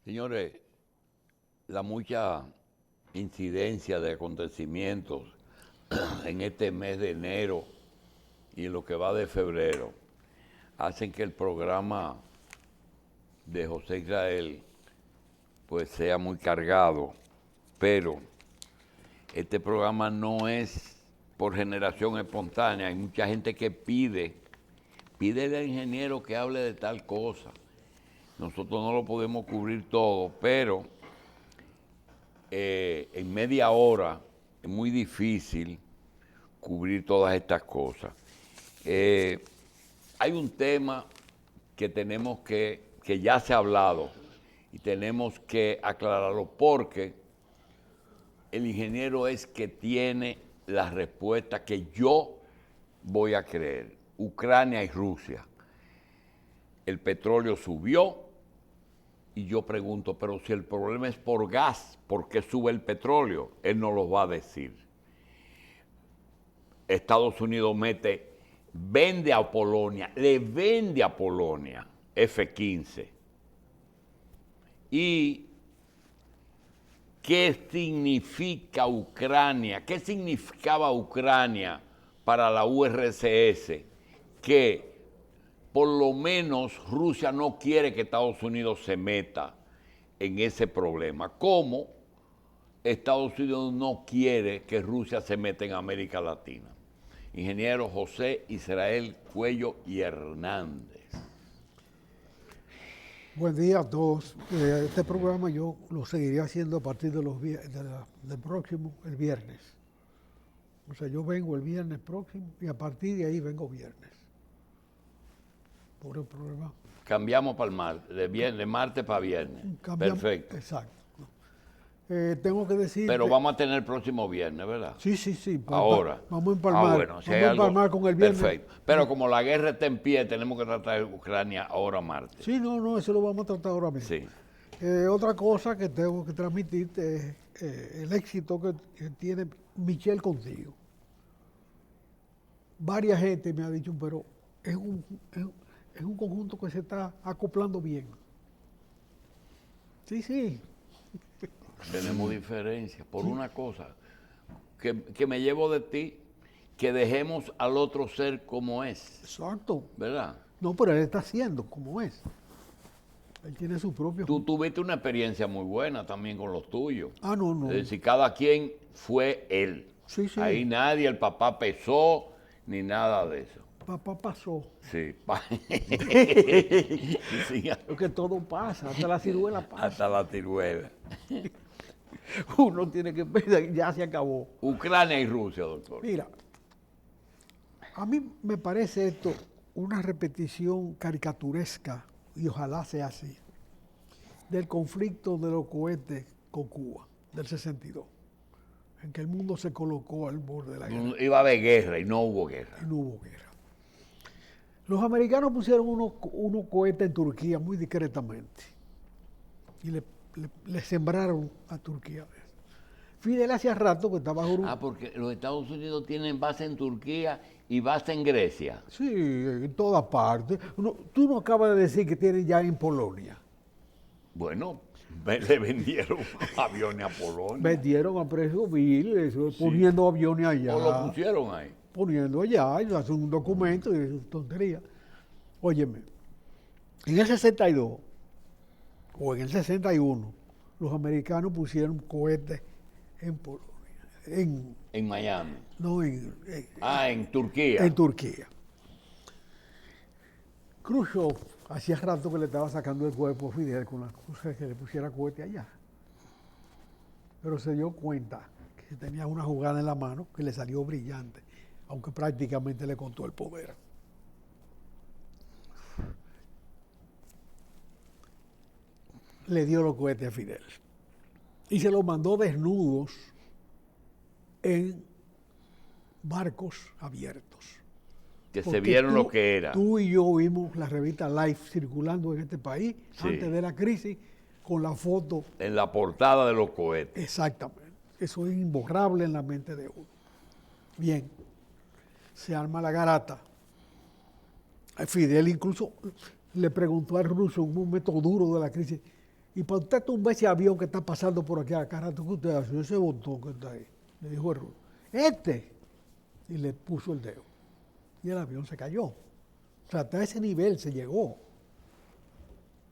Señores, la mucha incidencia de acontecimientos en este mes de enero y en lo que va de febrero hacen que el programa de José Israel pues sea muy cargado, pero este programa no es por generación espontánea. Hay mucha gente que pide al ingeniero que hable de tal cosa. Nosotros no lo podemos cubrir todo, pero en media hora es muy difícil cubrir todas estas cosas. Hay un tema que tenemos que ya se ha hablado y tenemos que aclararlo porque el ingeniero es que tiene la respuesta que yo voy a creer. Ucrania y Rusia. El petróleo subió y yo pregunto, pero si el problema es por gas, ¿por qué sube el petróleo? Él no lo va a decir. Estados Unidos vende a Polonia, le vende a Polonia F-15. ¿Y qué significa Ucrania? ¿Qué significaba Ucrania para la URSS? Que por lo menos Rusia no quiere que Estados Unidos se meta en ese problema. ¿Cómo Estados Unidos no quiere que Rusia se meta en América Latina? Ingeniero José Israel Cuello y Hernández. Buen día a todos. Este programa yo lo seguiré haciendo a partir de del próximo, el viernes. O sea, yo vengo el viernes próximo y a partir de ahí vengo viernes. Por el programa. Cambiamos para el martes, de martes para viernes. Cambiamos, perfecto. Exacto. Tengo que decir. Pero vamos a tener el próximo viernes, ¿verdad? Sí. Ahora. Vamos a empalmar. Bueno, si vamos a empalmar con el viernes. Perfecto. Pero como la guerra está en pie, tenemos que tratar de Ucrania ahora martes. Sí, no, eso lo vamos a tratar ahora mismo. Sí. Otra cosa que tengo que transmitirte es el éxito que tiene Michelle contigo. Varias gente me ha dicho, pero es un conjunto que se está acoplando bien. Sí. Tenemos diferencias por una cosa que me llevo de ti, que dejemos al otro ser como es. Exacto. ¿Verdad? No, pero él está haciendo como es. Él tiene su propio. Tú tuviste una experiencia muy buena también con los tuyos. No. Es decir, cada quien fue él. Sí. Ahí nadie, el papá pesó, ni nada de eso. Papá pasó. Sí. Sí. Porque todo pasa, hasta la ciruela pasa. Hasta la ciruela. Uno tiene que pensar que ya se acabó. Ucrania y Rusia, doctor. Mira, a mí me parece esto una repetición caricaturesca, y ojalá sea así, del conflicto de los cohetes con Cuba, del 62, en que el mundo se colocó al borde de la guerra. Iba a haber guerra y no hubo guerra. Y no hubo guerra. Los americanos pusieron unos cohetes en Turquía muy discretamente y le sembraron a Turquía. Fidel hacía rato que estaba... Porque los Estados Unidos tienen base en Turquía y base en Grecia. Sí, en todas partes. Tú no acabas de decir que tienen ya en Polonia. Bueno, le vendieron aviones a Polonia. Vendieron a precio vil, eso, sí. Poniendo aviones allá. ¿O lo pusieron ahí? Poniendo allá, y hacen un documento y es tontería. Óyeme, en el 62 o en el 61, los americanos pusieron cohetes en Polonia. En Miami. No, en Turquía. En Turquía. Khrushchev hacía rato que le estaba sacando el cuerpo a Fidel con las cosas que le pusiera cohete allá. Pero se dio cuenta que tenía una jugada en la mano que le salió brillante, aunque prácticamente le contó el poder. Le dio los cohetes a Fidel y se los mandó desnudos en barcos abiertos. Que se vieron lo que era. Tú y yo vimos la revista Life circulando en este país, sí, antes de la crisis, con la foto. En la portada de los cohetes. Exactamente. Eso es imborrable en la mente de uno. Bien, se arma la garata. Fidel incluso le preguntó al ruso en un momento duro de la crisis, Y para usted tumbar ese avión que está pasando por aquí a cada rato que usted hace, ese botón que está ahí, le dijo el ruso, y le puso el dedo. Y el avión se cayó. O sea, hasta ese nivel se llegó.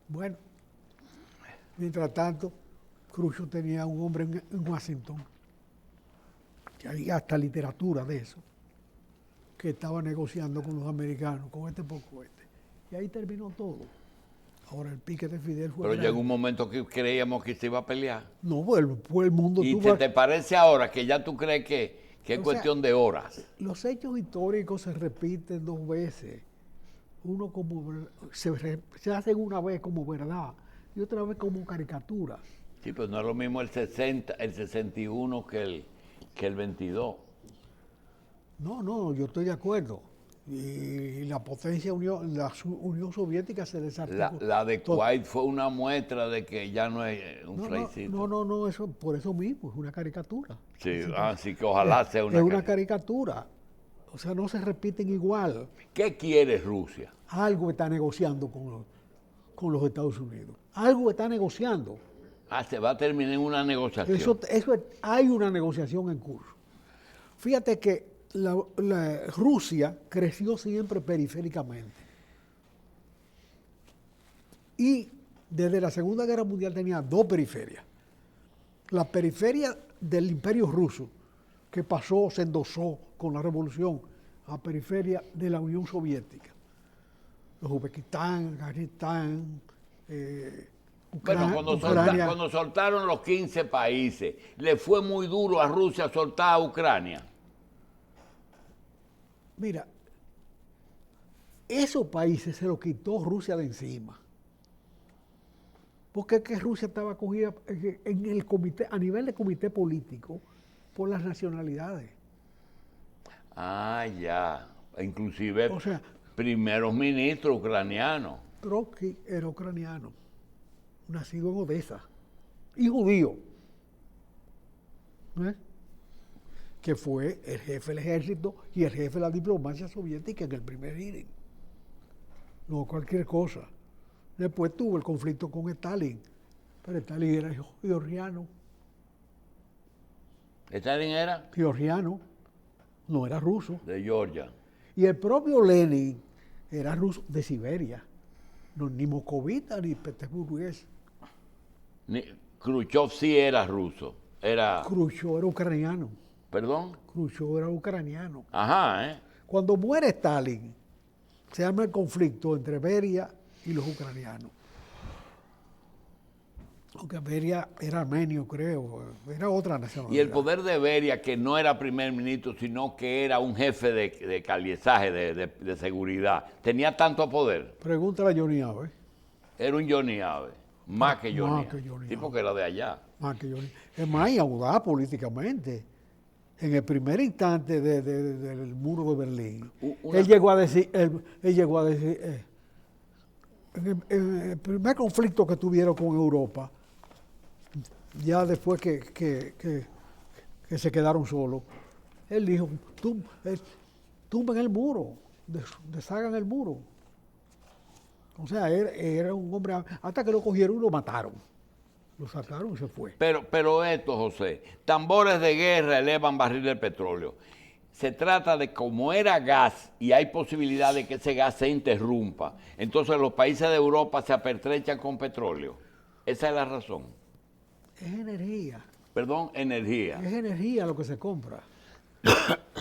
Bueno, mientras tanto, Khrushchev tenía un hombre en Washington, que hay hasta literatura de eso, que estaba negociando con los americanos, con este por cohete. Y ahí terminó todo. Ahora el pique de Fidel fue... Pero llegó un momento que creíamos que se iba a pelear. No, pues el mundo ¿Y tuvo... te parece ahora que ya tú crees que es cuestión de horas? Los hechos históricos se repiten dos veces. Uno como se hace una vez como verdad y otra vez como caricatura. Sí, pero no es lo mismo el 61 que el 22. No, yo estoy de acuerdo. Y la potencia la Unión Soviética se desarticuló. La de Kuwait fue una muestra de que ya no es un freicito. No, eso, por eso mismo, es una caricatura. Sí, así que ojalá sea una Es una caricatura. O sea, no se repiten igual. ¿Qué quiere Rusia? Algo está negociando con los Estados Unidos. Algo está negociando. Se va a terminar en una negociación. Hay una negociación en curso. Fíjate que Rusia creció siempre periféricamente. Y desde la Segunda Guerra Mundial tenía dos periferias. La periferia del Imperio Ruso, que se endosó con la Revolución a periferia de la Unión Soviética. Los Uzbekistán, Kazajistán, Bueno, cuando soltaron los 15 países, ¿le fue muy duro a Rusia soltar a Ucrania? Mira, esos países se los quitó Rusia de encima. Porque es que Rusia estaba cogida en el comité, a nivel de comité político, por las nacionalidades. Ya. Inclusive, o sea, primeros ministros ucranianos. Trotsky era ucraniano, nacido en Odessa, y judío, que fue el jefe del ejército y el jefe de la diplomacia soviética en el primer hearing. No cualquier cosa. Después tuvo el conflicto con Stalin, pero Stalin era georgiano. ¿Stalin era? Georgiano, no era ruso. De Georgia. Y el propio Lenin era ruso de Siberia, no, ni moscovita ni petersburgués. Khrushchev sí era ruso. Khrushchev era ucraniano. ¿Perdón? Khrushchev era ucraniano. Ajá, Cuando muere Stalin, se arma el conflicto entre Beria y los ucranianos. Aunque Beria era armenio, creo, era otra nacionalidad. Y el poder de Beria, que no era primer ministro, sino que era un jefe de caliezaje, de seguridad, ¿tenía tanto poder? Pregúntale a Johnny Abe. Era un Johnny Abe, más que Johnny que Johnny Abe. Sí, Abe. porque era de allá. Más que Johnny. Es más, y audaz políticamente. En el primer instante del muro de Berlín, él llegó a decir, en el primer conflicto que tuvieron con Europa, ya después que se quedaron solos, él dijo, tumben el muro, deshagan el muro. O sea, era un hombre, hasta que lo cogieron y lo mataron. Lo sacaron y se fue. Pero esto, José, tambores de guerra elevan barril de petróleo. Se trata de como era gas y hay posibilidad de que ese gas se interrumpa. Entonces los países de Europa se apertrechan con petróleo. Esa es la razón. Es energía. Perdón, energía. Es energía lo que se compra.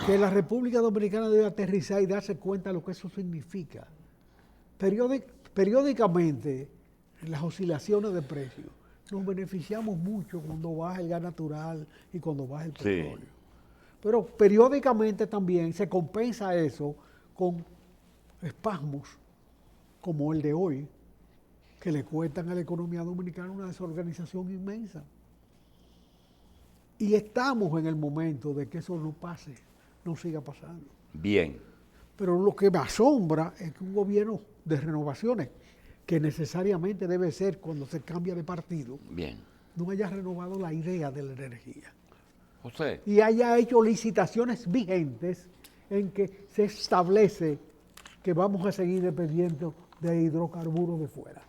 Que la República Dominicana debe aterrizar y darse cuenta de lo que eso significa. Periódicamente, en las oscilaciones de precios, nos beneficiamos mucho cuando baja el gas natural y cuando baja el petróleo. Sí. Pero periódicamente también se compensa eso con espasmos como el de hoy, que le cuestan a la economía dominicana una desorganización inmensa. Y estamos en el momento de que eso no pase, no siga pasando. Bien. Pero lo que me asombra es que un gobierno de renovaciones, que necesariamente debe ser cuando se cambia de partido, bien, no haya renovado la idea de la energía. José. Y haya hecho licitaciones vigentes en que se establece que vamos a seguir dependiendo de hidrocarburos de fuera.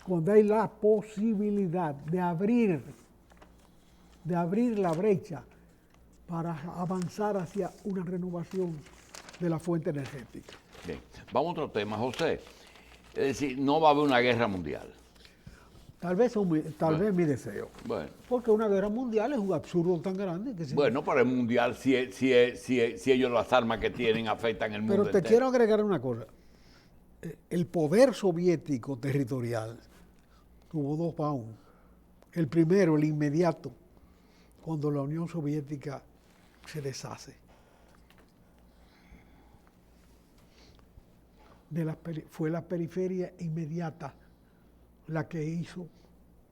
cuando hay la posibilidad de abrir la brecha para avanzar hacia una renovación de la fuente energética. Bien, vamos a otro tema, José. Es decir, no va a haber una guerra mundial. Tal vez es mi deseo. Bueno, Porque una guerra mundial es un absurdo tan grande que bueno, para el mundial, si ellos las armas que tienen afectan el mundo Pero te entero. quiero agregar una cosa. El poder soviético territorial tuvo dos bounds. El primero, el inmediato, cuando la Unión Soviética se deshace. Fue la periferia inmediata la que hizo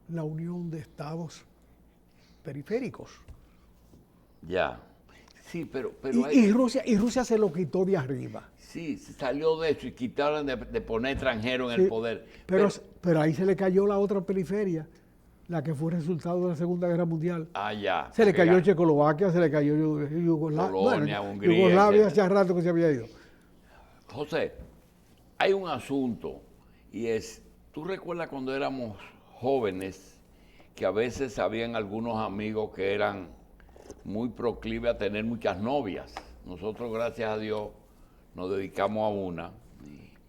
la unión de estados periféricos. Ya. Sí, pero Y Rusia se lo quitó de arriba. sí, se salió de eso y quitaron de poner extranjeros en Sí, el poder. pero ahí se le cayó la otra periferia, la que fue resultado de la Segunda Guerra Mundial. Ya. Se le cayó Checoslovaquia, se le cayó Yugoslavia. Polonia, Bueno, Hungría, Yugoslavia etcétera. hace rato que se había ido. José, hay un asunto y es, ¿tú recuerdas cuando éramos jóvenes que a veces habían algunos amigos que eran muy proclives a tener muchas novias? Nosotros, gracias a Dios, nos dedicamos a una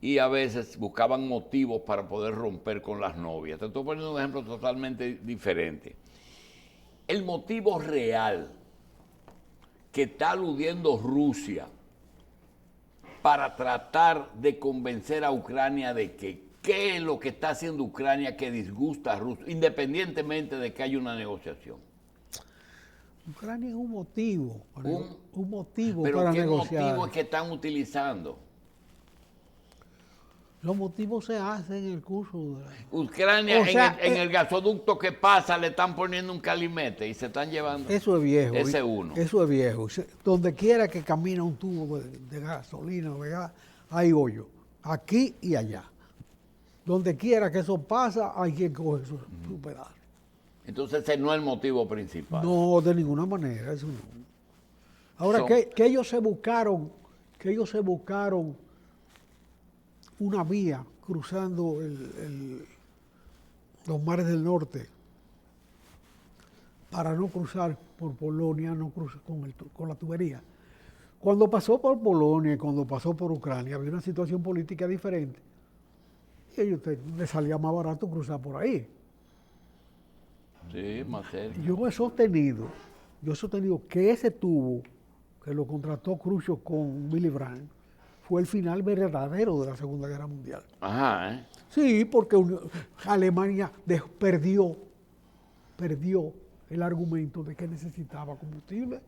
y a veces buscaban motivos para poder romper con las novias. Te estoy poniendo un ejemplo totalmente diferente. El motivo real que está aludiendo Rusia para tratar de convencer a Ucrania de que qué es lo que está haciendo Ucrania que disgusta a Rusia, independientemente de que haya una negociación. Ucrania es un motivo, un motivo Pero para ¿qué negociar. motivo es que están utilizando? Los motivos se hacen en el curso de la... Ucrania, O sea, en el gasoducto que pasa, le están poniendo un calimete y se están llevando. Eso es viejo. Ese uno. Eso es viejo. Donde quiera que camina un tubo de gasolina o de gas, hay hoyo. Aquí y allá. Donde quiera que eso pasa, hay quien coge su pedazo. Entonces ese no es el motivo principal. No, de ninguna manera, eso no. Ahora, que ellos se buscaron una vía cruzando los mares del norte para no cruzar por Polonia, no cruzar con la tubería. Cuando pasó por Polonia y cuando pasó por Ucrania, había una situación política diferente. Y a ellos les salía más barato cruzar por ahí. Sí, más serio. Yo he sostenido que ese tubo que lo contrató Khrushchev con Willy Brandt fue el final verdadero de la Segunda Guerra Mundial. Ajá, ¿eh? Sí, porque Alemania perdió el argumento de que necesitaba combustible,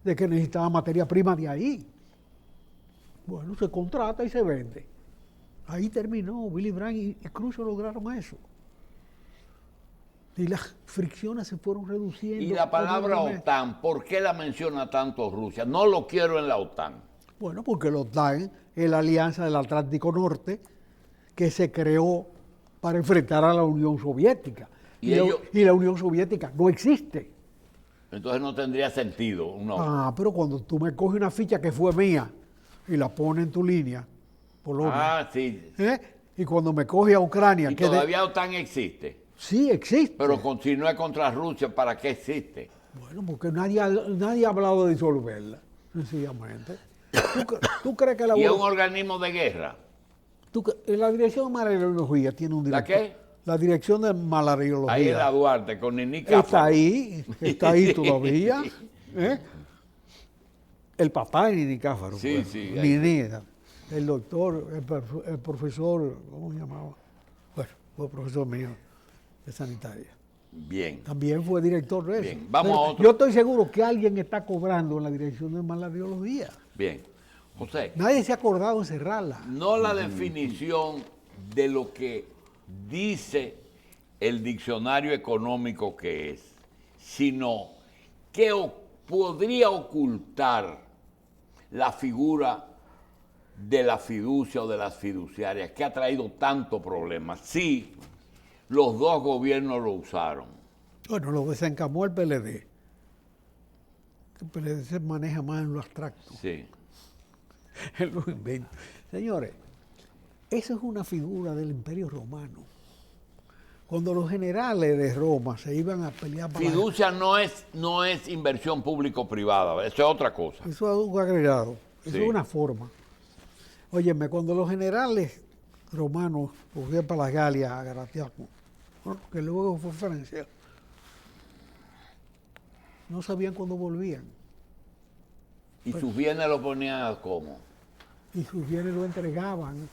de que necesitaba materia prima de ahí. Bueno, se contrata y se vende. Ahí terminó. Willy Brandt y Khrushchev lograron eso. Y las fricciones se fueron reduciendo. Y la palabra OTAN, ¿por qué la menciona tanto Rusia? No lo quiero en la OTAN. Bueno, porque la OTAN es la alianza del Atlántico Norte que se creó para enfrentar a la Unión Soviética. Y la Unión Soviética no existe. Entonces no tendría sentido. No. Pero cuando tú me coges una ficha que fue mía y la pones en tu línea, Polonia, Sí. y cuando me coge a Ucrania... Y todavía OTAN existe. Sí, existe. Pero continúa contra Rusia, ¿para qué existe? Bueno, porque nadie ha hablado de disolverla, sencillamente. ¿Tú crees que la... ¿Y es un organismo de guerra? La Dirección de Malariología tiene un director. ¿La qué? La Dirección de Malariología. Ahí en la Duarte, con Nini Cáfaro. Está ahí todavía. El papá de Nini Cáfaro. Sí, sí. Nini, el doctor, el profesor, ¿cómo se llamaba? Bueno, fue profesor mío de sanitaria. Bien. También fue director de eso. Bien, vamos a otro. Yo estoy seguro que alguien está cobrando en la Dirección de Malariología. Bien. José. Nadie se ha acordado de cerrarla. No la definición de lo que dice el diccionario económico que es, sino que podría ocultar la figura de la fiducia o de las fiduciarias, que ha traído tanto problema. Sí, los dos gobiernos lo usaron. Bueno, lo desencamó el PLD. El PLD se maneja más en lo abstracto. Sí. En los inventos. Señores, esa es una figura del Imperio Romano. Cuando los generales de Roma se iban a pelear para Fiducia no es inversión público-privada, eso es otra cosa. eso es un agregado, eso Sí. es una forma. Óyeme, cuando los generales romanos cogían para las Galias a Gratiaco, ¿no? Que luego fue Francia, no sabían cuándo volvían. Y sus bienes los ponían como. Y sus bienes lo entregaban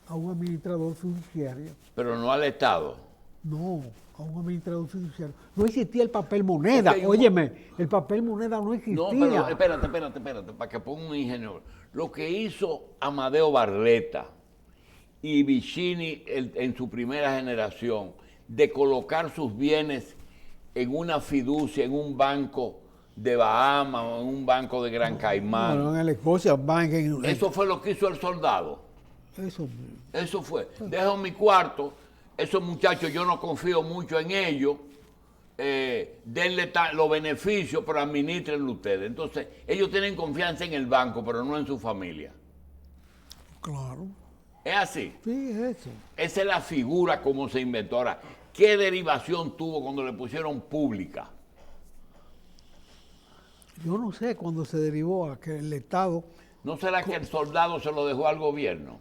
a un administrador fiduciario. Pero no al Estado. No, a un administrador fiduciario. No existía el papel moneda. Ok, Óyeme, el papel moneda no existía. No, pero espérate, para que ponga un ingeniero. Lo que hizo Amadeo Barletta y Vicini en su primera generación, de colocar sus bienes en una fiducia, en un banco de Bahamas o en un banco de Gran Caimán. Bueno, en el Escocia Bank. Eso fue lo que hizo el soldado. Eso. Eso fue. Dejo mi cuarto. Esos muchachos, yo no confío mucho en ellos. Denle los beneficios, pero administrenlo ustedes. Entonces, ellos tienen confianza en el banco, pero no en su familia. Claro. ¿Es así? Sí, es eso. Esa es la figura como se inventó. Ahora, ¿qué derivación tuvo cuando le pusieron pública? Yo no sé cuándo se derivó a que el Estado, ¿No será que el soldado se lo dejó al gobierno?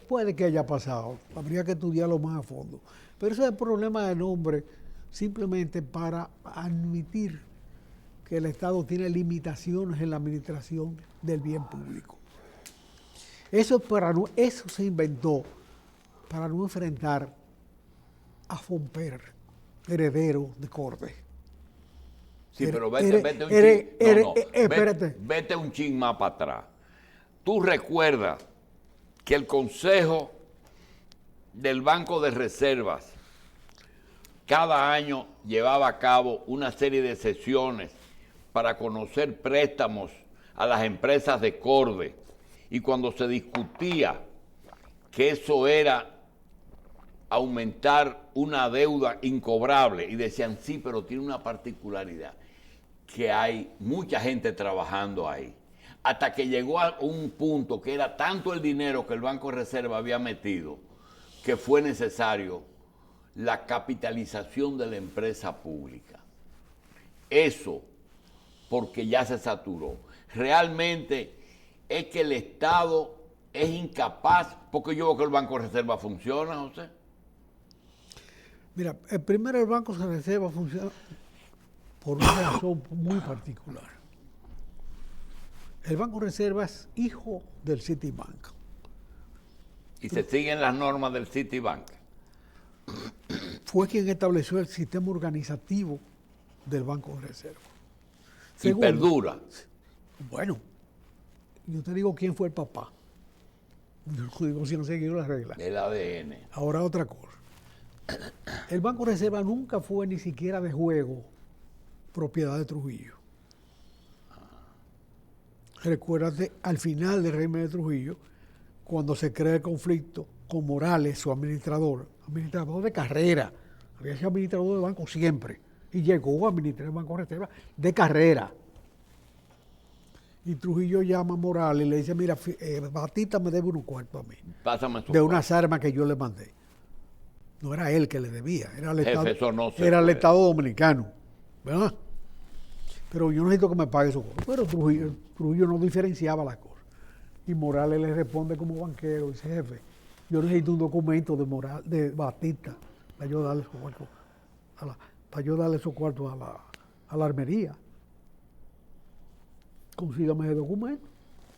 puede que haya pasado, habría que estudiarlo más a fondo. Pero ese es el problema de nombre, simplemente para admitir que el Estado tiene limitaciones en la administración del bien público. Eso se inventó para no enfrentar a Fomper, heredero de Cordes. Sí, pero vete un chin más para atrás. Tú recuerdas que el Consejo del Banco de Reservas cada año llevaba a cabo una serie de sesiones para conocer préstamos a las empresas de Cordes, y cuando se discutía que eso era aumentar una deuda incobrable, y decían sí, pero tiene una particularidad, que hay mucha gente trabajando ahí. Hasta que llegó a un punto que era tanto el dinero que el Banco de Reserva había metido, que fue necesario la capitalización de la empresa pública. Eso, porque ya se saturó. Realmente es que el Estado es incapaz, porque yo veo que el Banco de Reserva funciona, José. Mira, primero el Banco de Reserva funciona por una razón muy particular. El Banco de Reserva es hijo del Citibank. Y se siguen las normas del Citibank. Fue quien estableció el sistema organizativo del Banco de Reserva. Y perdura. Bueno, yo te digo quién fue el papá. Yo no digo si no siguió las reglas. El ADN. Ahora otra cosa. El Banco de Reserva nunca fue ni siquiera de juego propiedad de Trujillo. Recuérdate, al final del régimen de Trujillo, cuando se crea el conflicto con Morales, su administrador de carrera, había sido administrador del banco siempre, y llegó a administrar el Banco de Reserva de carrera. Y Trujillo llama a Morales y le dice, mira, Batista me debe unos cuartos a mí, Pásame su de unas armas que yo le mandé. No era él que le debía, era el Jefe, Estado, eso no se era el puede. Estado dominicano, ¿verdad? Pero yo necesito que me pague eso. Pero Trujillo no diferenciaba las cosas. Y Morales le responde como banquero, dice, jefe, yo necesito un documento de Batista para yo darle esos cuartos a la armería. Consígame ese documento.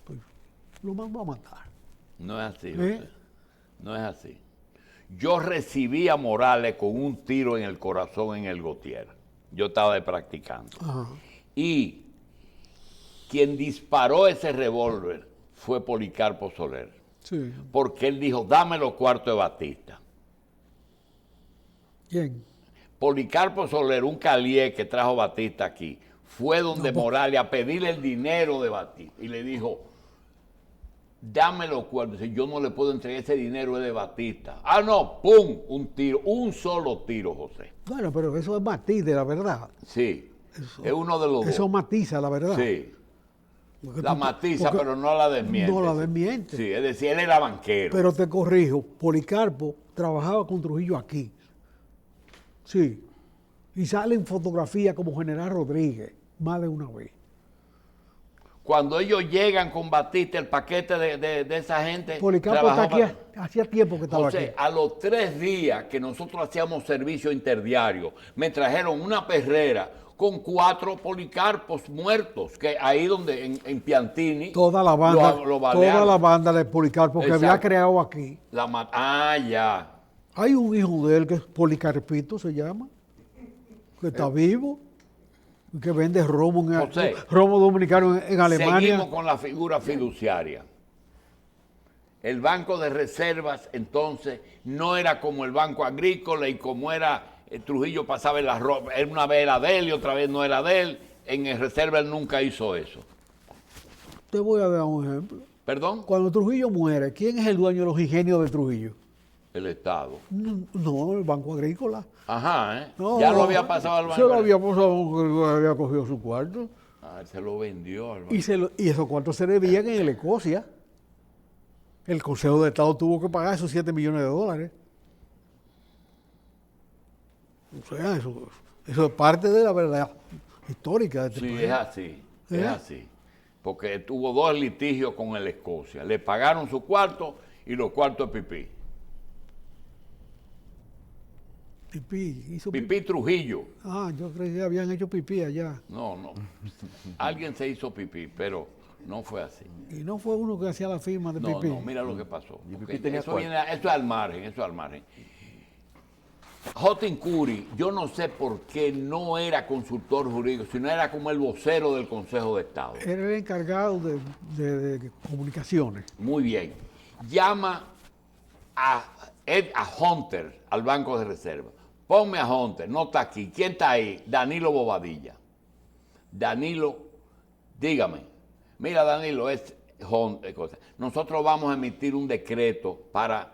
Pues lo mando a matar. No es así, José. No es así. Yo recibí a Morales con un tiro en el corazón en el Gautier. Yo estaba practicando. Ajá. Y quien disparó ese revólver fue Policarpo Soler. Sí. Porque él dijo, dame los cuartos de Batista. ¿Quién? Policarpo Soler, un calié que trajo Batista aquí, fue donde Morales a pedirle el dinero de Batista. Y le dijo, dame los cuartos. Dice, yo no le puedo entregar ese dinero, es de Batista. Ah, no, ¡pum! Un tiro, un solo tiro, José. Bueno, pero eso es matiz de la verdad. Sí, es uno de los Eso dos. matiza la verdad. Sí. La matiza, pero no la desmiente. No la desmiente. Sí, es decir, él era banquero. Pero te corrijo, Policarpo trabajaba con Trujillo aquí. Sí. Y sale en fotografía como General Rodríguez, más de una vez. Cuando ellos llegan con Batista, el paquete de esa gente... Policarpo está aquí, hacía tiempo que estaba José, aquí. a los 3 días que nosotros hacíamos servicio interdiario, me trajeron una perrera con 4 Policarpos muertos, que ahí donde, en Piantini... Toda la banda, lo balearon. toda la banda de Policarpo que había Exacto. creado aquí. Ya. Hay un hijo de él que es Policarpito, se llama, que está vivo, que vende romo, José, romo dominicano en Alemania. Seguimos con la figura fiduciaria. El Banco de Reservas, entonces, no era como el Banco Agrícola y como era Trujillo pasaba en la ropa. Una vez era de él y otra vez no era de él. En el Reserva él nunca hizo eso. Te voy a dar un ejemplo. ¿Perdón? Cuando Trujillo muere, ¿quién es el dueño de los ingenios de Trujillo? El Estado. No, el Banco Agrícola. Ajá, ¿eh? No, Ya lo había pasado al banco. Se lo había pasado, había cogido su cuarto. Ah, se lo vendió al banco. Y esos cuartos se debían en el Escocia. El Consejo de Estado tuvo que pagar esos $7 millones. O sea, eso es parte de la verdad histórica de este Sí, país. es así. Es así. Porque tuvo 2 litigios con el Escocia. Le pagaron su cuarto y los cuartos de Pipí. Pipí, hizo Pipí Trujillo. Ah, yo creí que habían hecho pipí allá. No. Alguien se hizo pipí, pero no fue así. Y no fue uno que hacía la firma de Pipí. No, mira lo que pasó. Y Ok, Pipí tenía eso cuarto. es al margen, eso es al margen. Jotin Curi, yo no sé por qué no era consultor jurídico, sino era como el vocero del Consejo de Estado. Era el encargado de comunicaciones. Muy bien. Llama a Hunter, al Banco de Reserva. Ponme a Hunter, no está aquí. ¿Quién está ahí? Danilo Bobadilla. Danilo, dígame. Mira, Danilo, es Hunter. Nosotros vamos a emitir un decreto para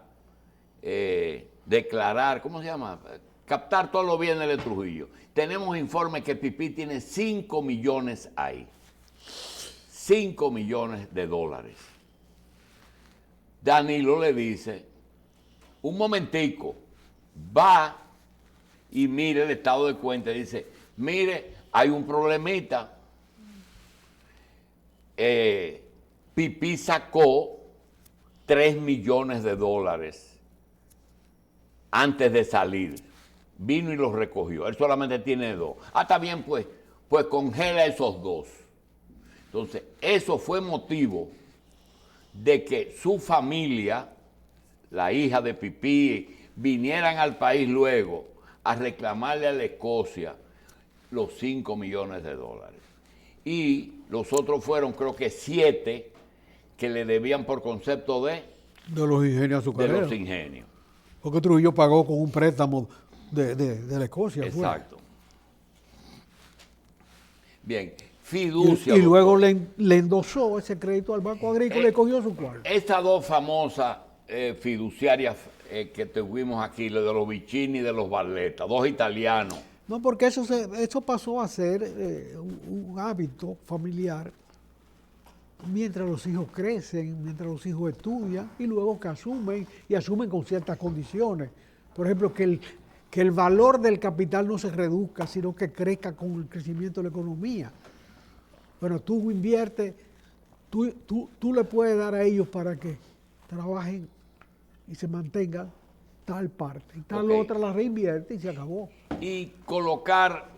declarar, ¿cómo se llama? Captar todos los bienes de Trujillo. Tenemos informe que Pipí tiene 5 millones ahí. 5 millones de dólares. Danilo le dice, un momentico, va y mire el estado de cuenta y dice, mire, hay un problemita. Pipí sacó 3 millones de dólares antes de salir. Vino y los recogió. Él solamente tiene 2. Ah, está bien, pues congela esos 2. Entonces, eso fue motivo de que su familia, la hija de Pipí, vinieran al país luego a reclamarle a la Escocia los 5 millones de dólares. Y los otros fueron, creo que 7, que le debían por concepto de los ingenios azucareros. los ingenios. Porque Trujillo pagó con un préstamo de la Escocia. Exacto. Bien, fiducia. Y luego le endosó ese crédito al Banco Agrícola y cogió su cuarto. Estas 2 famosas fiduciarias que tuvimos aquí, lo de los Vicini y de los Barletta, 2 italianos. No, porque eso pasó a ser un hábito familiar mientras los hijos crecen, mientras los hijos estudian y luego que asumen con ciertas condiciones. Por ejemplo, que el valor del capital no se reduzca, sino que crezca con el crecimiento de la economía. Bueno, tú inviertes, tú le puedes dar a ellos para que trabajen y se mantengan tal parte. Y tal otra la reinvierte y se acabó. Y colocar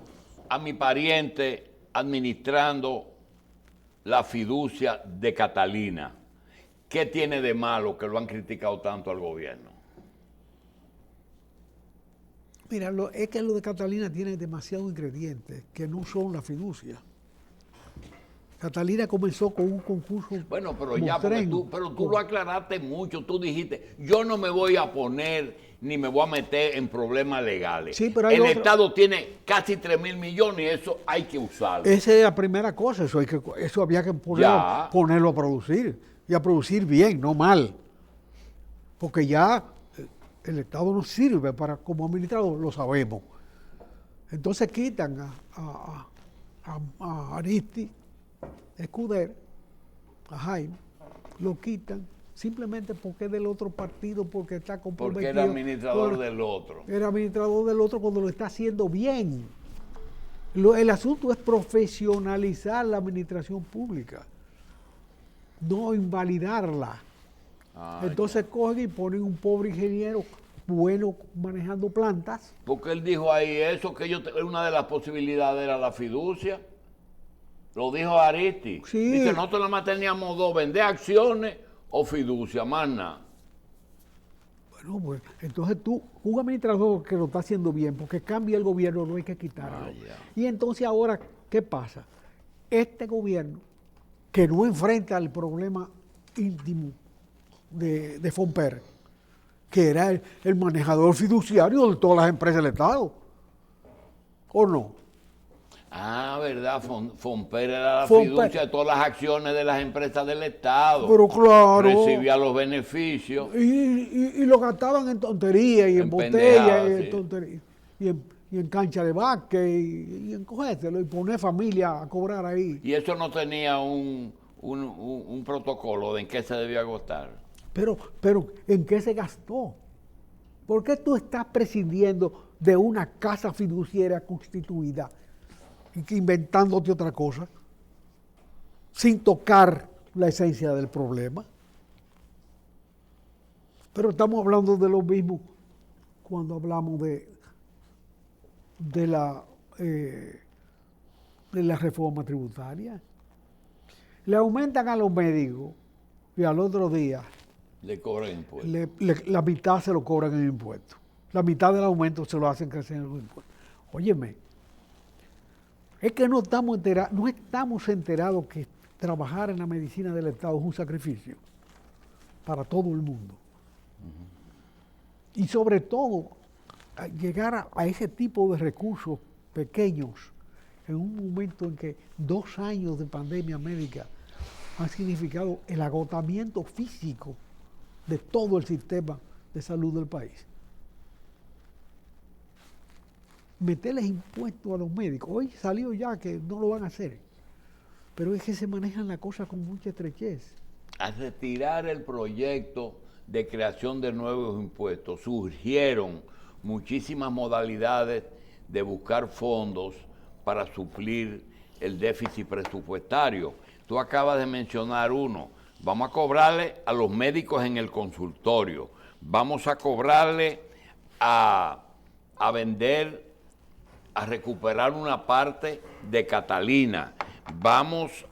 a mi pariente administrando la fiducia de Catalina. ¿Qué tiene de malo que lo han criticado tanto al gobierno? Mira, es que lo de Catalina tiene demasiados ingredientes que no son la fiducia. Catalina comenzó con un concurso. Bueno, pero ya, tú lo aclaraste mucho. Tú dijiste, yo no me voy a poner ni me voy a meter en problemas legales. Sí, pero el Estado tiene casi 3.000 millones y eso hay que usarlo. Esa es la primera cosa, eso había que ponerlo a producir. Y a producir bien, no mal. Porque ya el Estado no sirve para como administrador, lo sabemos. Entonces quitan a Aristi Escuder a Jaime, lo quitan simplemente porque es del otro partido, porque está comprometido. Porque era administrador del otro. Era administrador del otro cuando lo está haciendo bien. El asunto es profesionalizar la administración pública, no invalidarla. Entonces cogen y ponen un pobre ingeniero bueno manejando plantas. Porque él dijo ahí eso, que una de las posibilidades era la fiducia. Lo dijo Aristi. Sí. Dice, nosotros nada más teníamos dos, vender acciones o fiducia, más nada. Bueno, pues entonces un administrador que lo está haciendo bien, porque cambia el gobierno, no hay que quitarlo. Y entonces ahora, ¿qué pasa? Este gobierno, que no enfrenta el problema íntimo de Fomper, que era el manejador fiduciario de todas las empresas del Estado, ¿o no? Ah, verdad, Fomper era la fiducia de todas las acciones de las empresas del Estado. Pero claro. Recibía los beneficios. Y lo gastaban en tonterías y en botellas y en tonterías. Y en cancha de básquet y en cogérselo y poner familia a cobrar ahí. Y eso no tenía un protocolo de en qué se debía gastar. Pero ¿en qué se gastó? ¿Por qué tú estás prescindiendo de una casa fiduciaria constituida y inventándote otra cosa sin tocar la esencia del problema? Pero estamos hablando de lo mismo cuando hablamos de la reforma tributaria. Le aumentan a los médicos y al otro día le cobran impuestos. La mitad se lo cobran en impuestos. La mitad del aumento se lo hacen crecer en los impuestos. Óyeme, es que no estamos enterados que trabajar en la medicina del Estado es un sacrificio para todo el mundo. Y sobre todo, llegar a ese tipo de recursos pequeños en un momento en que 2 años de pandemia médica han significado el agotamiento físico de todo el sistema de salud del país. Meterles impuestos a los médicos. Hoy salió ya que no lo van a hacer, pero es que se manejan las cosas con mucha estrechez. Al retirar el proyecto de creación de nuevos impuestos, surgieron muchísimas modalidades de buscar fondos para suplir el déficit presupuestario. Tú acabas de mencionar uno. Vamos a cobrarle a los médicos en el consultorio. Vamos a cobrarle a vender, a recuperar una parte de Catalina. Vamos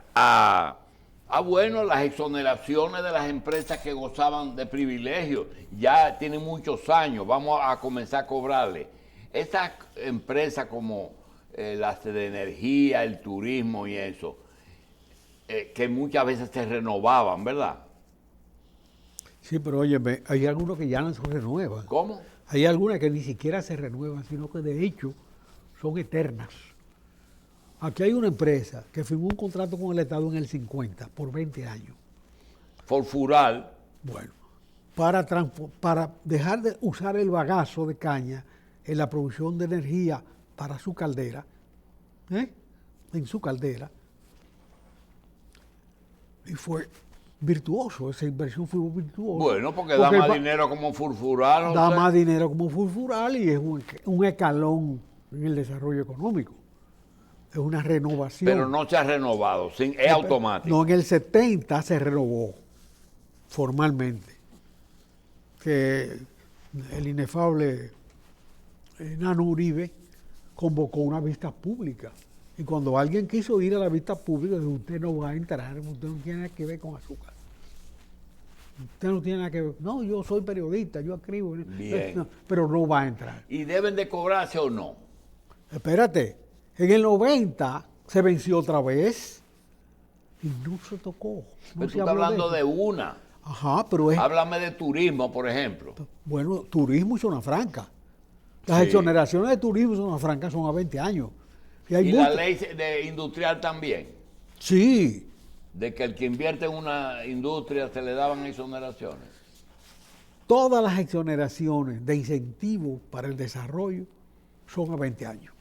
bueno, las exoneraciones de las empresas que gozaban de privilegios. Ya tienen muchos años. Vamos a comenzar a cobrarle. Esas empresas como las de energía, el turismo y eso, que muchas veces se renovaban, ¿verdad? Sí, pero óyeme, hay algunos que ya no se renuevan. ¿Cómo? Hay algunas que ni siquiera se renuevan, sino que de hecho son eternas. Aquí hay una empresa que firmó un contrato con el Estado en el 50 por 20 años. Forfural. Bueno, para dejar de usar el bagazo de caña en la producción de energía para su caldera, en su caldera, y fue virtuoso, esa inversión fue virtuosa. Bueno, porque da más dinero como Furfural. Da más dinero como Furfural y es un escalón en el desarrollo económico. Es una renovación. Pero no se ha renovado, es automático. No, en el 70 se renovó formalmente. Que el inefable Nano Uribe convocó una vista pública. Y cuando alguien quiso ir a la vista pública, dijo, usted no va a entrar, usted no tiene nada que ver con azúcar. Usted no tiene nada que ver. No, yo soy periodista, yo escribo. Bien. No, pero no va a entrar. ¿Y deben de cobrarse o no? Espérate, en el 90 se venció otra vez y no se tocó. Pero tú estás hablando de una. Ajá, pero es... Háblame de turismo, por ejemplo. Bueno, turismo y zona franca. Las exoneraciones de turismo y zona franca son a 20 años. ¿Y la ley de industrial también? Sí. De que el que invierte en una industria se le daban exoneraciones. Todas las exoneraciones de incentivos para el desarrollo son a 20 años.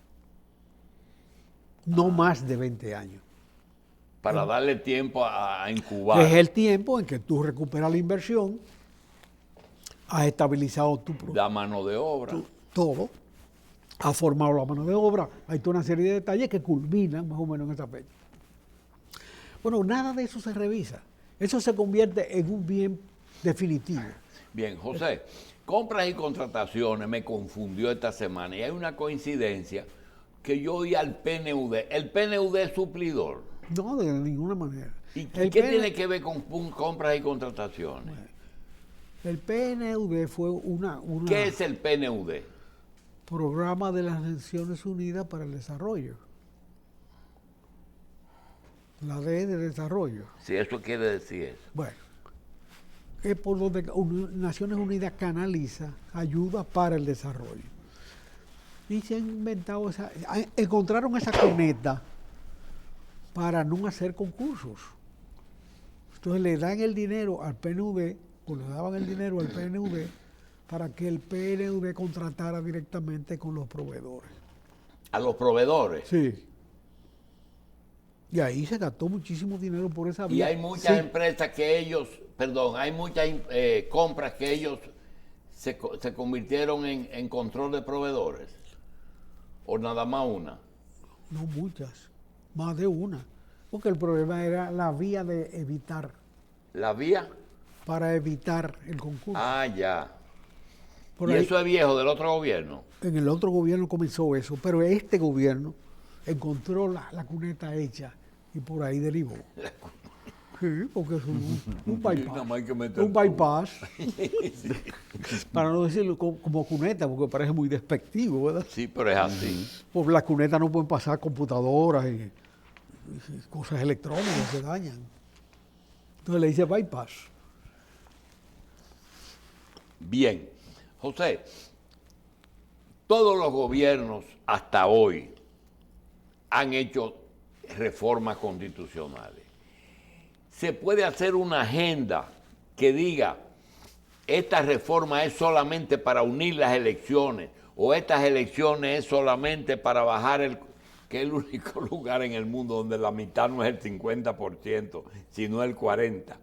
No más de 20 años. Para darle tiempo a incubar. Es el tiempo en que tú recuperas la inversión, has estabilizado tu La mano de obra. todo, has formado la mano de obra, hay toda una serie de detalles que culminan más o menos en esa fecha. Bueno, nada de eso se revisa. Eso se convierte en un bien definitivo. Bien, José, compras y contrataciones me confundió esta semana y hay una coincidencia que yo oí al PNUD. ¿El PNUD es suplidor? No, de ninguna manera. ¿Y qué tiene que ver con compras y contrataciones? El PNUD fue una ¿Qué es el PNUD? Programa de las Naciones Unidas para el Desarrollo. La D de desarrollo. Si eso quiere decir eso. Bueno, es por donde Naciones Unidas canaliza ayuda para el desarrollo. Y se han inventado encontraron esa cuneta para no hacer concursos. Entonces le dan el dinero al PNUD, o le daban el dinero al PNUD para que el PNUD contratara directamente con los proveedores. ¿A los proveedores? Sí. Y ahí se gastó muchísimo dinero por esa vía. Y hay muchas empresas que ellos, hay muchas compras que ellos se convirtieron en control de proveedores. ¿O nada más una? No muchas, más de una. Porque el problema era la vía de evitar. ¿La vía? Para evitar el concurso. Ah, ya. Por ¿Y ahí, eso es viejo del otro gobierno? En el otro gobierno comenzó eso, pero este gobierno encontró la cuneta hecha y por ahí derivó. Sí, porque es un bypass. Un bypass. Para no decirlo como cuneta, porque parece muy despectivo, ¿verdad? Sí, pero es así. Por las cunetas no pueden pasar computadoras y cosas electrónicas, se dañan. Entonces le dice bypass. Bien. José, todos los gobiernos hasta hoy han hecho reformas constitucionales. Se puede hacer una agenda que diga, esta reforma es solamente para unir las elecciones, o estas elecciones es solamente para bajar que es el único lugar en el mundo donde la mitad no es el 50%, sino el 40%.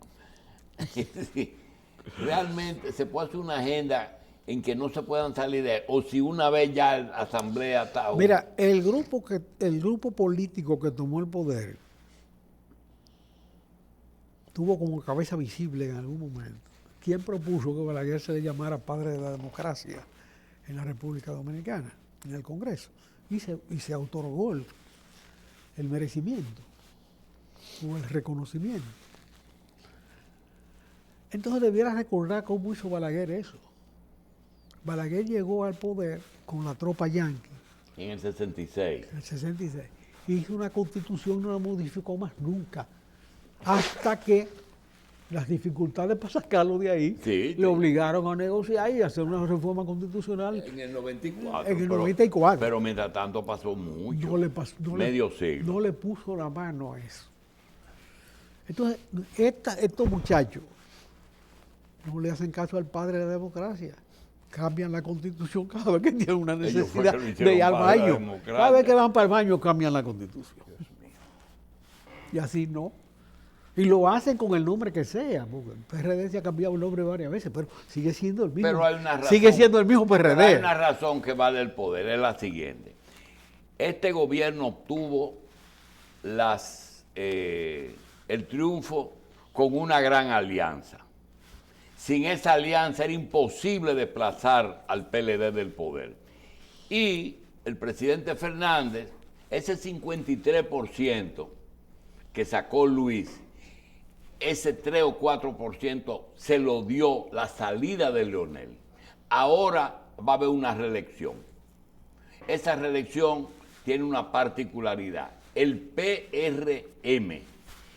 Realmente se puede hacer una agenda en que no se puedan salir de, o si una vez ya la asamblea está... Mira, el grupo político que tomó el poder tuvo como cabeza visible en algún momento. ¿Quién propuso que Balaguer se le llamara padre de la democracia en la República Dominicana, en el Congreso? Y se otorgó el merecimiento o el reconocimiento. Entonces debieras recordar cómo hizo Balaguer eso. Balaguer llegó al poder con la tropa yanqui. En el 66. En el 66. Hizo una constitución, no la modificó más nunca. Hasta que las dificultades para sacarlo de ahí le obligaron a negociar y a hacer una reforma constitucional. En el 94. En el 94. Pero mientras tanto pasó mucho. Medio siglo. No le puso la mano a eso. Entonces, estos muchachos no le hacen caso al padre de la democracia. Cambian la constitución cada vez que tienen una necesidad de ir al baño. Cada vez que van para el baño cambian la constitución. Y así no. Y lo hacen con el nombre que sea, porque el PRD se ha cambiado el nombre varias veces, pero sigue siendo el mismo. Pero hay una razón, sigue siendo el mismo PRD. Pero hay una razón que vale el poder, es la siguiente. Este gobierno obtuvo el triunfo con una gran alianza. Sin esa alianza era imposible desplazar al PLD del poder. Y el presidente Fernández, ese 53% que sacó Luis, ese 3 o 4% se lo dio la salida de Leonel. Ahora va a haber una reelección. Esa reelección tiene una particularidad. El PRM,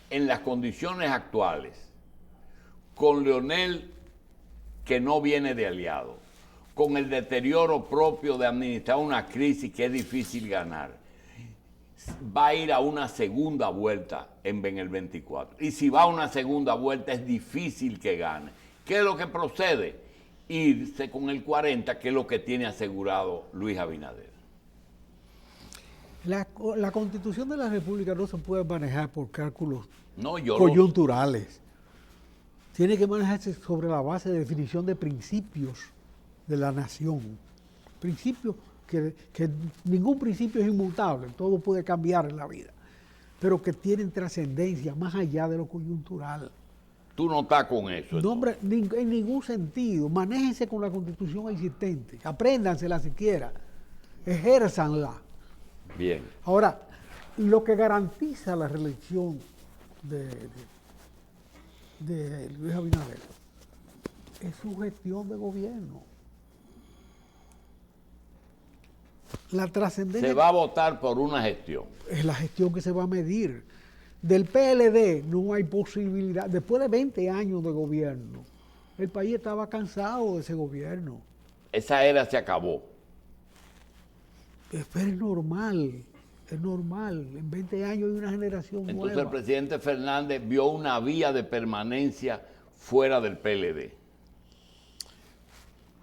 en las condiciones actuales, con Leonel, que no viene de aliado, con el deterioro propio de administrar una crisis que es difícil ganar, va a ir a una segunda vuelta en el 24. Y si va a una segunda vuelta es difícil que gane. ¿Qué es lo que procede? Irse con el 40, que es lo que tiene asegurado Luis Abinader. La Constitución de la República no se puede manejar por cálculos No, yo coyunturales. Tiene que manejarse sobre la base de definición de principios de la nación. Principios que ningún principio es inmutable, todo puede cambiar en la vida, pero que tienen trascendencia más allá de lo coyuntural. Tú no estás con eso. No, hombre, en ningún sentido. Manéjense con la Constitución existente, apréndansela siquiera, ejérzanla. Bien. Ahora, lo que garantiza la reelección de Luis Abinader es su gestión de gobierno. La trascendencia Se va a votar por una gestión. es la gestión que se va a medir. Del PLD no hay posibilidad. Después de 20 años de gobierno, el país estaba cansado de ese gobierno. Esa era se acabó. Pero es normal, es normal. En 20 años hay una generación Entonces nueva. el presidente Fernández vio una vía de permanencia fuera del PLD.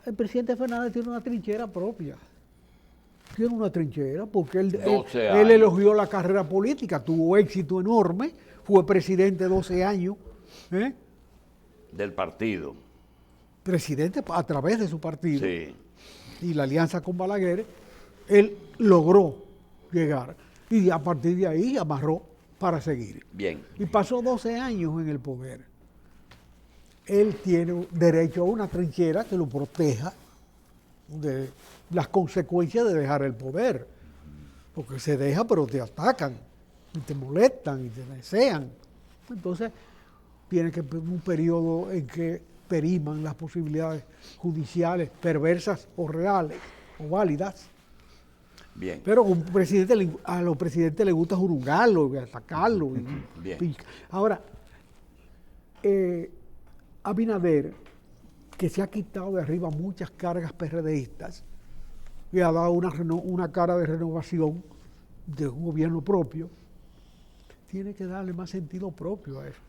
El presidente Fernández tiene una trinchera propia. Tiene una trinchera porque él 12 años. elogió la carrera política, tuvo éxito enorme, fue presidente 12 años, Del partido. presidente a través de su partido Sí. y la alianza con Balaguer, él logró llegar y a partir de ahí amarró para seguir. Bien. Y pasó 12 años en el poder. Él tiene derecho a una trinchera que lo proteja de las consecuencias de dejar el poder. Porque se deja, pero te atacan, y te molestan, y te desean. Entonces, tiene que haber un periodo en que periman las posibilidades judiciales perversas o reales o válidas. Bien. Pero a los presidentes les gusta jurungarlo, y atacarlo. Bien. Ahora, Abinader, que se ha quitado de arriba muchas cargas PRDistas y ha dado una cara de renovación de un gobierno propio, tiene que darle más sentido propio a eso.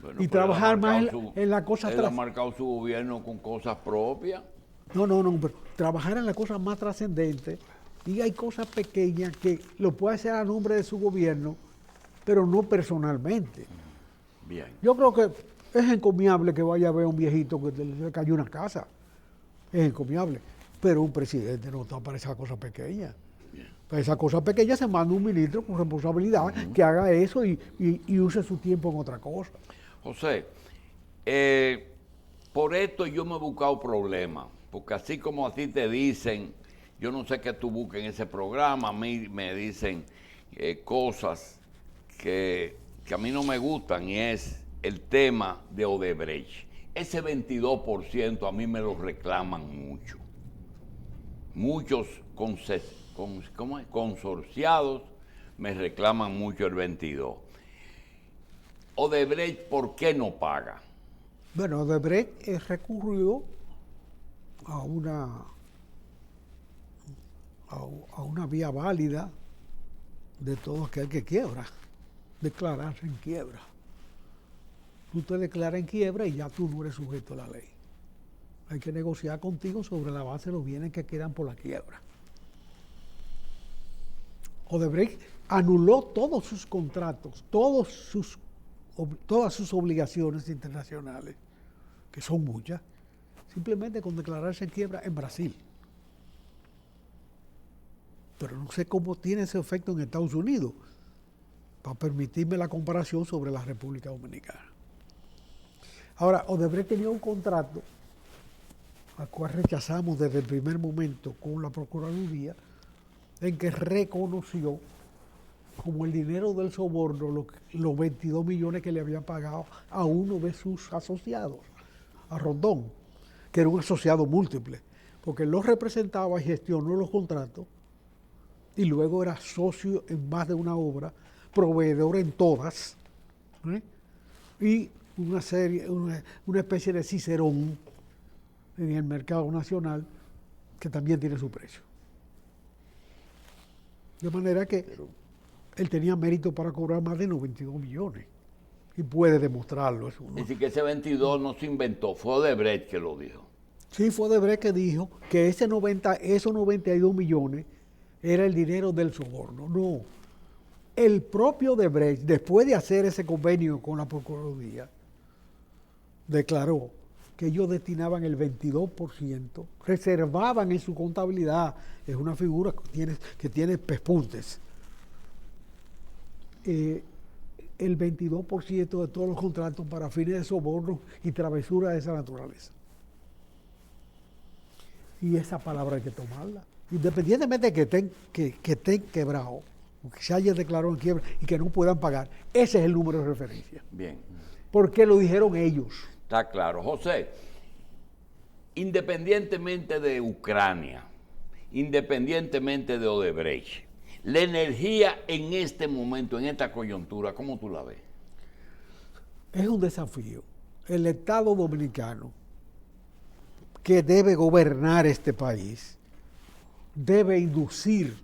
Bueno, Y pero trabajar él ha más marcado en la cosa Él ha marcado su gobierno con cosas propias. No, pero trabajar en las cosas más trascendentes, y hay cosas pequeñas que lo puede hacer a nombre de su gobierno, pero no personalmente. Bien. Yo creo que es encomiable que vaya a ver a un viejito que le cayó una casa. Es encomiable. Pero un presidente no está para esas cosas pequeñas. Para esas cosas pequeñas se manda un ministro con responsabilidad que haga eso y use su tiempo en otra cosa. José, por esto yo me he buscado problemas, porque así como a ti te dicen, yo no sé qué tú buscas en ese programa, a mí me dicen cosas que a mí no me gustan, y es el tema de Odebrecht. Ese 22% a mí me lo reclaman mucho. Muchos consorciados me reclaman mucho el 22%. Odebrecht, ¿por qué no paga? Bueno, Odebrecht recurrió a una vía válida de todo aquel que quiebra, declararse en quiebra. Tú te declaras en quiebra y ya tú no eres sujeto a la ley. Hay que negociar contigo sobre la base de los bienes que quedan por la quiebra. Odebrecht anuló todos sus contratos, todas sus obligaciones internacionales, que son muchas, simplemente con declararse en quiebra en Brasil. Pero no sé cómo tiene ese efecto en Estados Unidos, para permitirme la comparación sobre la República Dominicana. Ahora, Odebrecht tenía un contrato al cual rechazamos desde el primer momento con la Procuraduría, en que reconoció como el dinero del soborno los 22 millones que le habían pagado a uno de sus asociados, a Rondón, que era un asociado múltiple, porque él los representaba y gestionó los contratos, y luego era socio en más de una obra, proveedor en todas, y una especie de cicerón en el mercado nacional que también tiene su precio. De manera que él tenía mérito para cobrar más de 92 millones y puede demostrarlo. Eso, ¿no? Es decir, que ese 22 no se inventó, fue Odebrecht que lo dijo. Sí, fue Odebrecht que dijo que esos 92 millones era el dinero del soborno. No. El propio Odebrecht, después de hacer ese convenio con la Procuraduría, declaró que ellos destinaban el 22%, reservaban en su contabilidad, es una figura que tiene pespuntes, el 22% de todos los contratos para fines de soborno y travesuras de esa naturaleza. Y esa palabra hay que tomarla, independientemente de que estén quebrados, o que se haya declarado en quiebra y que no puedan pagar. Ese es el número de referencia. Bien. Porque lo dijeron ellos. Está claro. José, independientemente de Ucrania, independientemente de Odebrecht, la energía en este momento, en esta coyuntura, ¿cómo tú la ves? Es un desafío. El Estado dominicano, que debe gobernar este país, debe inducir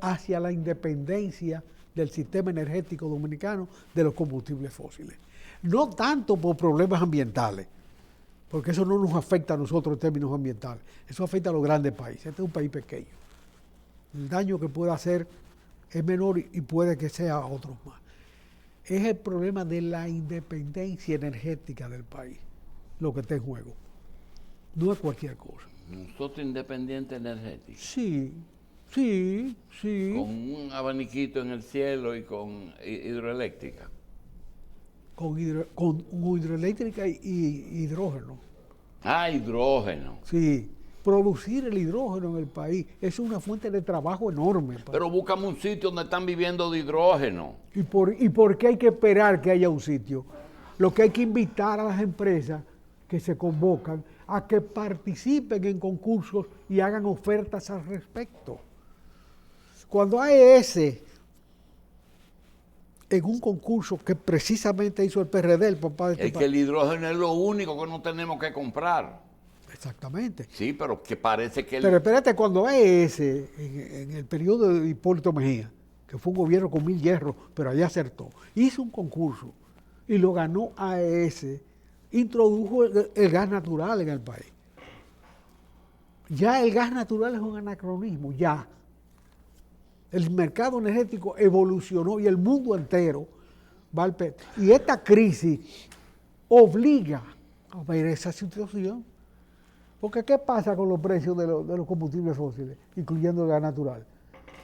hacia la independencia del sistema energético dominicano de los combustibles fósiles. No tanto por problemas ambientales, porque eso no nos afecta a nosotros en términos ambientales, eso afecta a los grandes países. Este es un país pequeño. El daño que puede hacer es menor y puede que sea a otros más. Es el problema de la independencia energética del país lo que está en juego. No es cualquier cosa. Nosotros independientes energéticos. Sí, sí, sí. Con un abaniquito en el cielo y con hidroeléctrica. Con hidroeléctrica y hidrógeno. Ah, hidrógeno. Sí, producir el hidrógeno en el país es una fuente de trabajo enorme. Pero búscame un sitio donde están viviendo de hidrógeno. ¿Y por qué hay que esperar que haya un sitio? Lo que hay que invitar a las empresas que se convocan a que participen en concursos y hagan ofertas al respecto. Cuando AES, en un concurso que precisamente hizo el PRD, el papá de este Es que el hidrógeno es lo único que no tenemos que comprar. Exactamente. Sí, pero que parece que... Pero espérate, cuando AES, en el periodo de Hipólito Mejía, que fue un gobierno con 1000 hierros, pero allá acertó, hizo un concurso y lo ganó AES, introdujo el gas natural en el país. Ya el gas natural es un anacronismo, ya. El mercado energético evolucionó y el mundo entero va al petróleo. Y esta crisis obliga a ver esa situación. Porque ¿qué pasa con los precios de los combustibles fósiles, incluyendo el gas natural?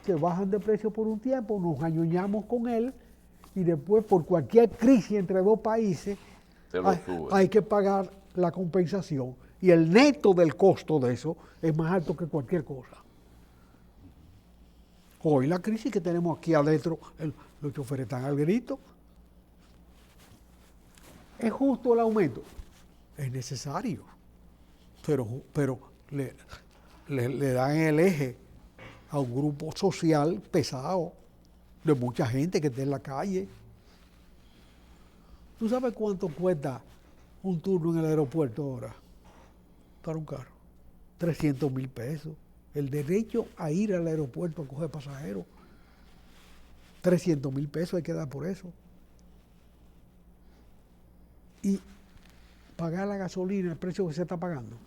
Se bajan de precio por un tiempo, nos añoñamos con él y después por cualquier crisis entre dos países hay que pagar la compensación. Y el neto del costo de eso es más alto que cualquier cosa. Hoy la crisis que tenemos aquí adentro, los choferes están al grito. ¿Es justo el aumento? Es necesario, pero le dan el eje a un grupo social pesado, de mucha gente que está en la calle. ¿Tú sabes cuánto cuesta un turno en el aeropuerto ahora para un carro? 300,000 pesos. El derecho a ir al aeropuerto a coger pasajeros, 300,000 pesos hay que dar por eso. Y pagar la gasolina, el precio que se está pagando,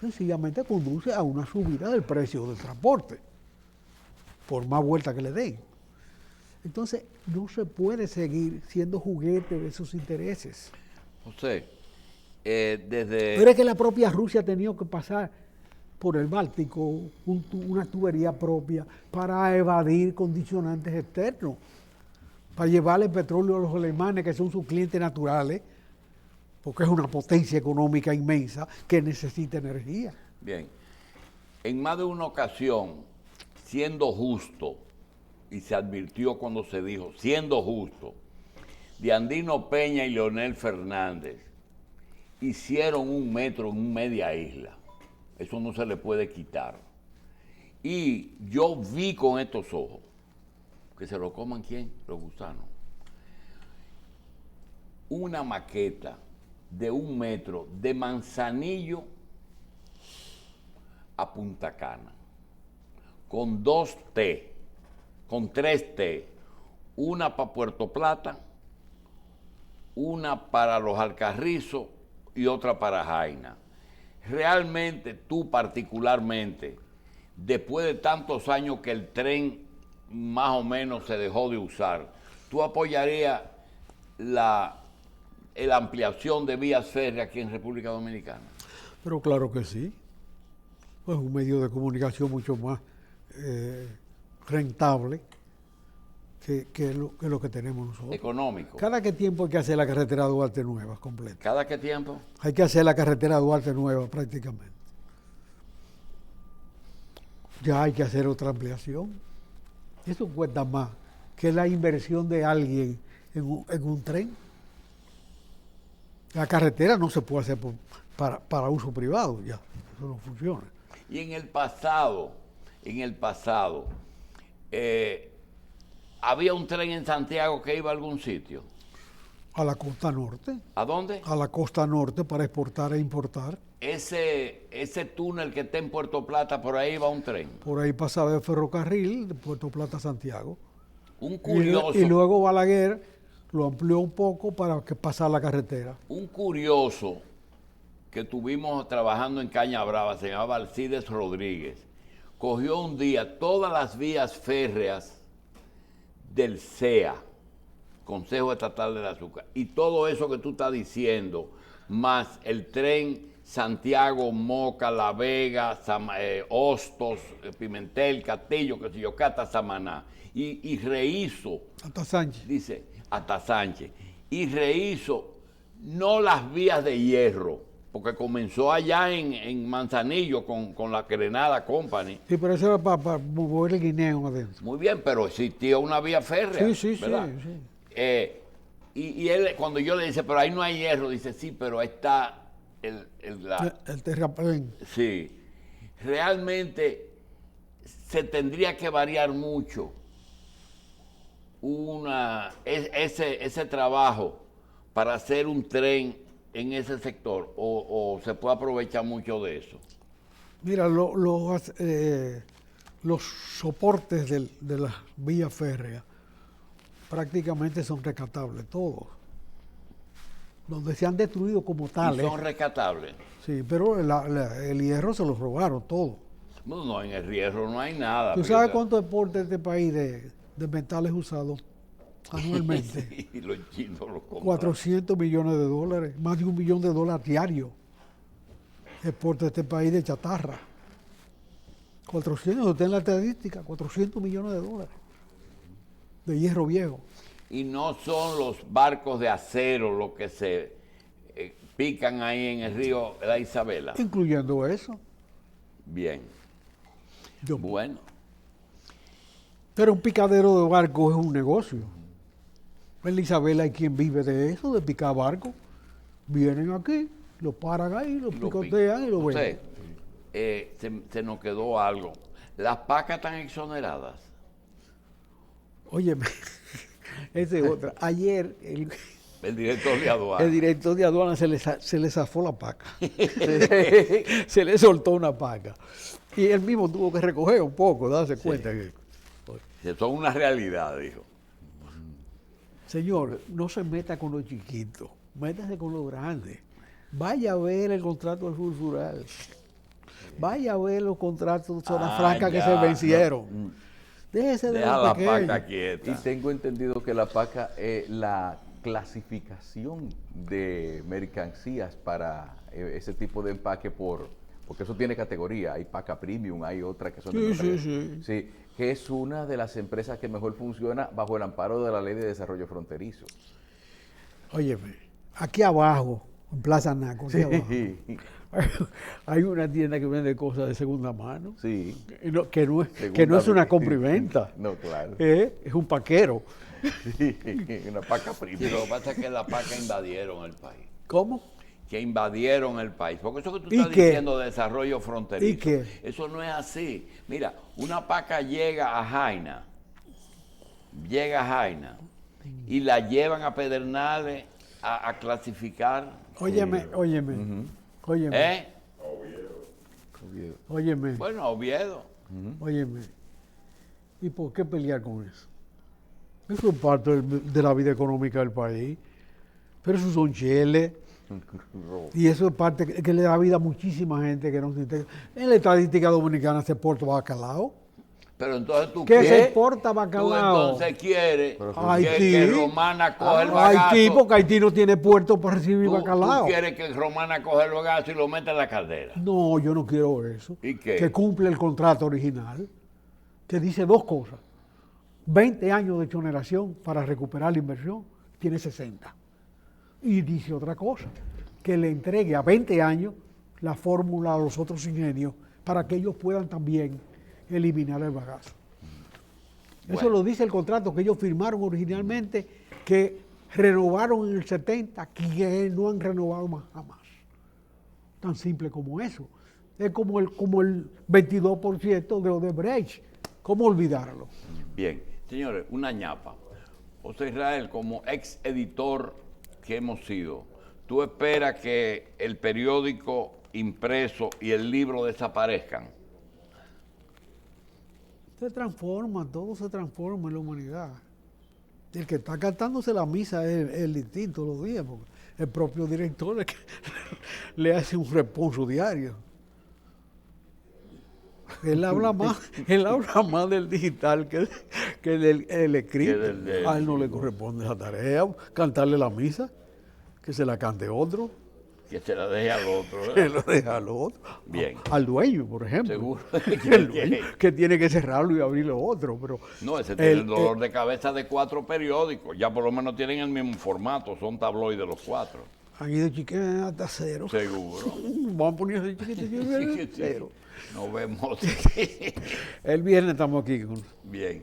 sencillamente conduce a una subida del precio del transporte, por más vuelta que le den. Entonces, no se puede seguir siendo juguete de esos intereses. José, Pero es que la propia Rusia ha tenido que pasar por el Báltico una tubería propia para evadir condicionantes externos, para llevarle petróleo a los alemanes, que son sus clientes naturales, porque es una potencia económica inmensa que necesita energía. Bien, en más de una ocasión, siendo justo, y se advirtió cuando se dijo, siendo justo, Diandino Peña y Leonel Fernández hicieron un metro en media isla. Eso no se le puede quitar. Y yo vi con estos ojos, que se lo coman ¿quién? Los gusanos. Una maqueta de 1 metro de Manzanillo a Punta Cana, con 2 T, con 3 T, una para Puerto Plata, una para Los Alcarrizos y otra para Jaina. Realmente tú particularmente después de tantos años que el tren más o menos se dejó de usar, ¿tú apoyarías la ampliación de vías férreas aquí en República Dominicana? Pero claro que sí. Es un medio de comunicación mucho más rentable que lo que tenemos nosotros. Económico. ¿Cada qué tiempo hay que hacer la carretera Duarte Nueva completa? ¿Cada qué tiempo? Hay que hacer la carretera Duarte Nueva prácticamente. Ya hay que hacer otra ampliación. Eso cuesta más que la inversión de alguien en un tren. La carretera no se puede hacer para uso privado, ya, eso no funciona. Y en el pasado, había un tren en Santiago que iba a algún sitio. A la costa norte. ¿A dónde? A la costa norte para exportar e importar. Ese túnel que está en Puerto Plata, por ahí va un tren. Por ahí pasaba el ferrocarril de Puerto Plata a Santiago. Un curioso. Y luego Balaguer lo amplió un poco para que pasara la carretera. Un curioso que tuvimos trabajando en Caña Brava, se llamaba Alcides Rodríguez, cogió un día todas las vías férreas del CEA, Consejo Estatal del Azúcar, y todo eso que tú estás diciendo, más el tren Santiago, Moca, La Vega, Hostos, Pimentel, Castillo, que sé yo, hasta Samaná, y rehizo, Hasta Sánchez. dice, hasta Sánchez, y rehizo no las vías de hierro, porque comenzó allá en Manzanillo con la Grenada Company. Sí, pero eso era para mover el guineo adentro. Muy bien, pero existía una vía férrea. Sí, ¿verdad? sí. Y él, cuando yo le dice, pero ahí no hay hierro, dice, sí, pero ahí está el terraplén. Sí. Realmente se tendría que variar mucho ese trabajo para hacer un tren en ese sector, o se puede aprovechar mucho de eso. Mira, los soportes de las vías férreas prácticamente son rescatables, todos. Donde se han destruido como tales. Y son rescatables. Sí, pero el hierro se los robaron todo. No, en el hierro no hay nada. ¿Tú sabes cuánto exporta este país de metales usados anualmente? Sí, los chinos lo compran. 400 millones de dólares, más de $1 millón diario. Exporta este país de chatarra. 400, usted en la estadística, 400 millones de dólares de hierro viejo. Y no son los barcos de acero los que se pican ahí en el río La Isabela. Incluyendo eso. Bien. Bueno. Pero un picadero de barcos es un negocio. En la Isabela hay quien vive de eso, de picar barcos. Vienen aquí, lo paran ahí, lo picotean y lo venden. Se nos quedó algo. Las pacas están exoneradas. Óyeme, esa es otra. Ayer El director de aduana. el director de aduana se le zafó la paca. Se le soltó una paca. Y él mismo tuvo que recoger un poco, darse cuenta que... Eso es una realidad, dijo. Señor, no se meta con los chiquitos, métase con los grandes. Vaya a ver el contrato del Sulfural. Vaya a ver los contratos de zona franca que se vencieron. Déjese de Deja los la pequeños. paca quieta. Y tengo entendido que la PACA es la clasificación de mercancías para ese tipo de empaque porque eso tiene categoría. Hay PACA Premium, hay otras que son Sí. que es una de las empresas que mejor funciona bajo el amparo de la Ley de Desarrollo Fronterizo. Óyeme, aquí abajo, en Plaza Naco, aquí abajo, hay una tienda que vende cosas de segunda mano. Sí. Que no es una compra y venta. No, claro. Es un paquero. Sí, una PACA Premium. Lo que pasa es que las pacas invadieron el país. ¿Cómo? Que invadieron el país. Porque eso que tú ¿Y estás qué? diciendo de desarrollo fronterizo, ¿Y qué? eso no es así. Mira, una paca llega a Jaina y la llevan a Pedernales a clasificar. Óyeme. ¿Eh? Óyeme. Bueno, Oviedo. Óyeme. ¿Y por qué pelear con eso? Eso es parte de la vida económica del país. Pero esos son cheles. Y eso es parte que le da vida a muchísima gente que no se integra. En la estadística dominicana se exporta bacalao. Pero entonces tú ¿Qué se quieres, exporta tú entonces entonces quieres Haití. que Romana coja el bagazo. Haití, porque Haití no tiene puerto para recibir Tú bacalao. quieres que Romana coja el bagazo y lo meta en la caldera. No, yo no quiero eso. ¿Y qué? Que cumple el contrato original, que dice dos cosas. 20 años de exoneración para recuperar la inversión, tiene 60. Y dice otra cosa, que le entregue a 20 años la fórmula a los otros ingenios para que ellos puedan también eliminar el bagazo. Eso Bueno. lo dice el contrato que ellos firmaron originalmente, que renovaron en el 70, que no han renovado más jamás. Tan simple como eso. Es como el 22% de Odebrecht. ¿Cómo olvidarlo? Bien, señores, una ñapa. José Israel, como ex editor que hemos sido, ¿tú esperas que el periódico impreso y el libro desaparezcan? Se transforma, todo se transforma en la humanidad. El que está cantándose la misa es el distinto los días, porque el propio director es que le hace un responso diario. Él habla más del digital que del escrito. Que del- A él no le corresponde esa tarea, cantarle la misa, que se la cante otro, Que se la deje al otro, que ¿verdad? lo deja al otro. Bien. Al dueño, por ejemplo. Seguro. El dueño, que tiene que cerrarlo y abrirlo otro. Pero No, ese tiene el dolor de cabeza de 4 periódicos. Ya por lo menos tienen el mismo formato, son tabloides los 4. han ido chiquitos hasta cero. Seguro. Vamos a ponerse chiquitos Sí, sí. cero. Nos vemos. El viernes estamos aquí con Bien.